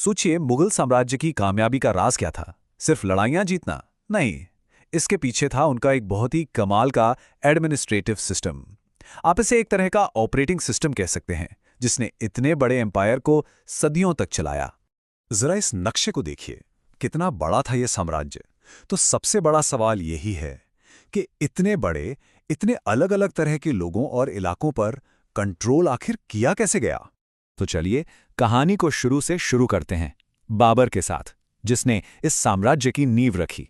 सोचिए, मुगल साम्राज्य की कामयाबी का राज क्या था? सिर्फ लड़ाइयां जीतना नहीं, इसके पीछे था उनका एक बहुत ही कमाल का एडमिनिस्ट्रेटिव सिस्टम। आप इसे एक तरह का ऑपरेटिंग सिस्टम कह सकते हैं, जिसने इतने बड़े एम्पायर को सदियों तक चलाया। जरा इस नक्शे को देखिए, कितना बड़ा था यह साम्राज्य। तो सबसे बड़ा सवाल यही है कि इतने बड़े, इतने अलग अलग तरह के लोगों और इलाकों पर कंट्रोल आखिर किया कैसे गया? तो चलिए, कहानी को शुरू से शुरू करते हैं, बाबर के साथ, जिसने इस साम्राज्य की नींव रखी।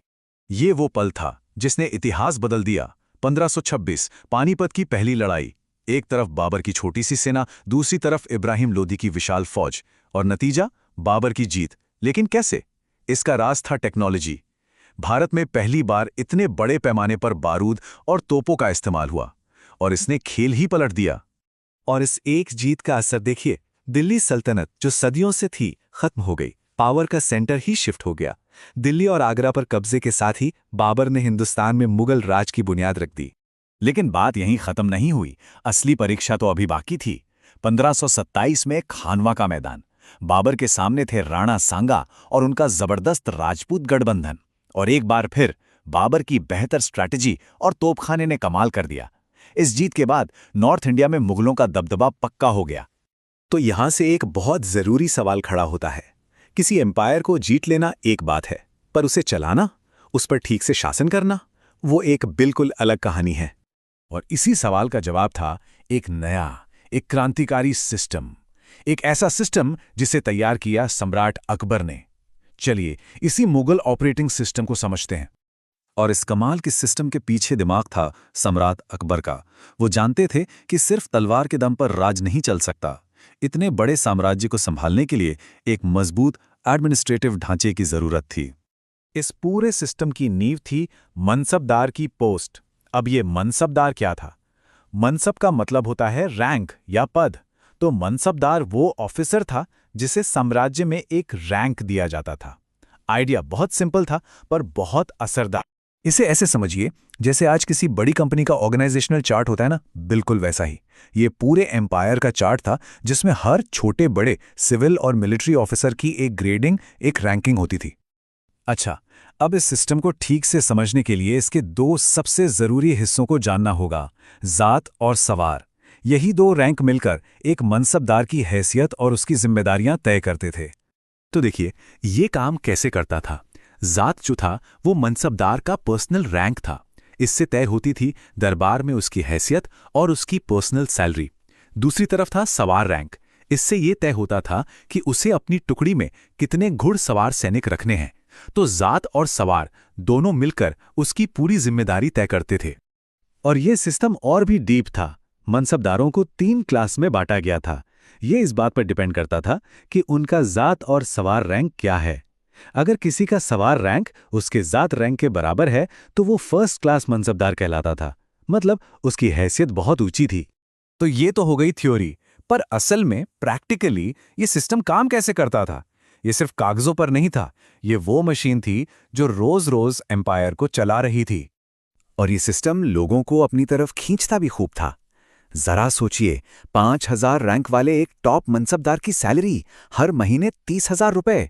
ये वो पल था जिसने इतिहास बदल दिया। 1526 पानीपत की पहली लड़ाई। एक तरफ बाबर की छोटी सी सेना, दूसरी तरफ इब्राहिम लोदी की विशाल फौज, और नतीजा बाबर की जीत। लेकिन कैसे? इसका राज था टेक्नोलॉजी। भारत में पहली बार इतने बड़े पैमाने पर बारूद और तोपों का इस्तेमाल हुआ, और इसने खेल ही पलट दिया। और इस एक जीत का असर देखिए, दिल्ली सल्तनत जो सदियों से थी खत्म हो गई, पावर का सेंटर ही शिफ्ट हो गया। दिल्ली और आगरा पर कब्जे के साथ ही बाबर ने हिंदुस्तान में मुगल राज की बुनियाद रख दी। लेकिन बात यहीं खत्म नहीं हुई, असली परीक्षा तो अभी बाकी थी। 1527 में खानवा का मैदान। बाबर के सामने थे राणा सांगा और उनका जबरदस्त राजपूत गठबंधन। और एक बार फिर बाबर की बेहतर स्ट्रैटेजी और तोपखाने ने कमाल कर दिया। इस जीत के बाद नॉर्थ इंडिया में मुगलों का दबदबा पक्का हो गया। तो यहां से एक बहुत जरूरी सवाल खड़ा होता है। किसी एम्पायर को जीत लेना एक बात है, पर उसे चलाना, उस पर ठीक से शासन करना, वो एक बिल्कुल अलग कहानी है। और इसी सवाल का जवाब था एक नया, एक क्रांतिकारी सिस्टम। एक ऐसा सिस्टम जिसे तैयार किया सम्राट अकबर ने। चलिए, इसी मुगल ऑपरेटिंग सिस्टम को समझते हैं। और इस कमाल के सिस्टम के पीछे दिमाग था सम्राट अकबर का। वो जानते थे कि सिर्फ तलवार के दम पर राज नहीं चल सकता। इतने बड़े साम्राज्य को संभालने के लिए एक मजबूत एडमिनिस्ट्रेटिव ढांचे की जरूरत थी। इस पूरे सिस्टम की नींव थी मनसबदार की पोस्ट। अब ये मनसबदार क्या था? मनसब का मतलब होता है रैंक या पद। तो मनसबदार वो ऑफिसर था जिसे साम्राज्य में एक रैंक दिया जाता था। आइडिया बहुत सिंपल था, पर बहुत असरदार। इसे ऐसे समझिए, जैसे आज किसी बड़ी कंपनी का ऑर्गेनाइजेशनल चार्ट होता है ना, बिल्कुल वैसा ही ये पूरे एम्पायर का चार्ट था, जिसमें हर छोटे बड़े सिविल और मिलिट्री ऑफिसर की एक ग्रेडिंग, एक रैंकिंग होती थी। अच्छा, अब इस सिस्टम को ठीक से समझने के लिए इसके दो सबसे जरूरी हिस्सों को जानना होगा, जात और सवार। यही दो रैंक मिलकर एक मनसबदार की हैसियत और उसकी जिम्मेदारियां तय करते थे। तो देखिए, ये काम कैसे करता था। जात जो था वो मनसबदार का पर्सनल रैंक था। इससे तय होती थी दरबार में उसकी हैसियत और उसकी पर्सनल सैलरी। दूसरी तरफ था सवार रैंक। इससे ये तय होता था कि उसे अपनी टुकड़ी में कितने घुड़सवार सैनिक रखने हैं। तो जात और सवार दोनों मिलकर उसकी पूरी जिम्मेदारी तय करते थे। और यह सिस्टम और भी डीप था। मनसबदारों को 3 क्लास में बांटा गया था। ये इस बात पर डिपेंड करता था कि उनका जात और सवार रैंक क्या है। अगर किसी का सवार रैंक उसके जात रैंक के बराबर है तो वो फर्स्ट क्लास मनसबदार कहलाता था, मतलब उसकी हैसियत बहुत ऊंची थी। तो ये तो हो गई थ्योरी, पर असल में प्रैक्टिकली ये सिस्टम काम कैसे करता था? ये सिर्फ कागजों पर नहीं था, ये वो मशीन थी जो रोज रोज एम्पायर को चला रही थी। और ये सिस्टम लोगों को अपनी तरफ खींचता भी खूब था। जरा सोचिए, 5000 रैंक वाले एक टॉप मनसबदार की सैलरी हर महीने 30,000 रुपए।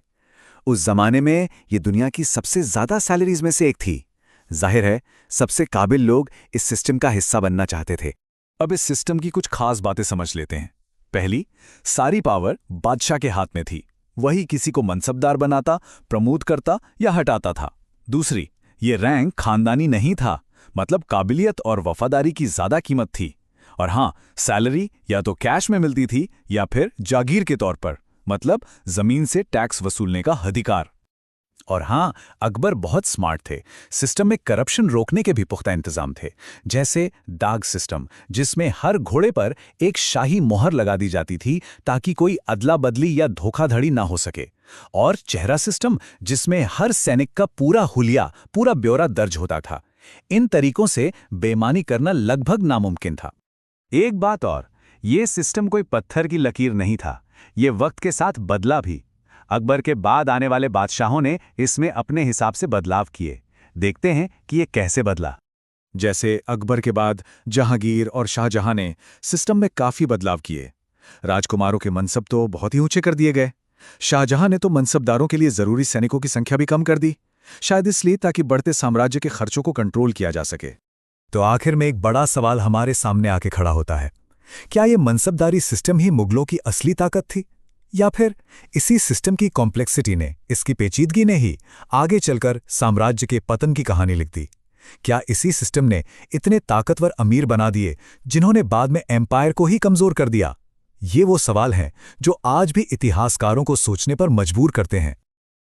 उस जमाने में ये दुनिया की सबसे ज्यादा सैलरीज में से एक थी। जाहिर है, सबसे काबिल लोग इस सिस्टम का हिस्सा बनना चाहते थे। अब इस सिस्टम की कुछ खास बातें समझ लेते हैं। पहली, सारी पावर बादशाह के हाथ में थी। वही किसी को मनसबदार बनाता, प्रमोट करता या हटाता था। दूसरी, ये रैंक खानदानी नहीं था, मतलब काबिलियत और वफादारी की ज्यादा कीमत थी। और हाँ, सैलरी या तो कैश में मिलती थी या फिर जागीर के तौर पर, मतलब जमीन से टैक्स वसूलने का अधिकार। और हाँ, अकबर बहुत स्मार्ट थे। सिस्टम में करप्शन रोकने के भी पुख्ता इंतजाम थे। जैसे दाग सिस्टम, जिसमें हर घोड़े पर एक शाही मोहर लगा दी जाती थी ताकि कोई अदला बदली या धोखाधड़ी ना हो सके। और चेहरा सिस्टम, जिसमें हर सैनिक का पूरा हुलिया, पूरा ब्यौरा दर्ज होता था। इन तरीकों से बेईमानी करना लगभग नामुमकिन था। एक बात और, ये सिस्टम कोई पत्थर की लकीर नहीं था। ये वक्त के साथ बदला भी। अकबर के बाद आने वाले बादशाहों ने इसमें अपने हिसाब से बदलाव किए। देखते हैं कि ये कैसे बदला। जैसे अकबर के बाद जहांगीर और शाहजहां ने सिस्टम में काफी बदलाव किए। राजकुमारों के मनसब तो बहुत ही ऊंचे कर दिए गए। शाहजहां ने तो मनसबदारों के लिए जरूरी सैनिकों की संख्या भी कम कर दी, शायद इसलिए ताकि बढ़ते साम्राज्य के खर्चों को कंट्रोल किया जा सके। तो आखिर में एक बड़ा सवाल हमारे सामने आके खड़ा होता है, क्या ये मनसबदारी सिस्टम ही मुगलों की असली ताकत थी, या फिर इसी सिस्टम की कॉम्प्लेक्सिटी ने, इसकी पेचीदगी ने ही आगे चलकर साम्राज्य के पतन की कहानी लिख दी? क्या इसी सिस्टम ने इतने ताकतवर अमीर बना दिए जिन्होंने बाद में एम्पायर को ही कमजोर कर दिया? ये वो सवाल हैं जो आज भी इतिहासकारों को सोचने पर मजबूर करते हैं।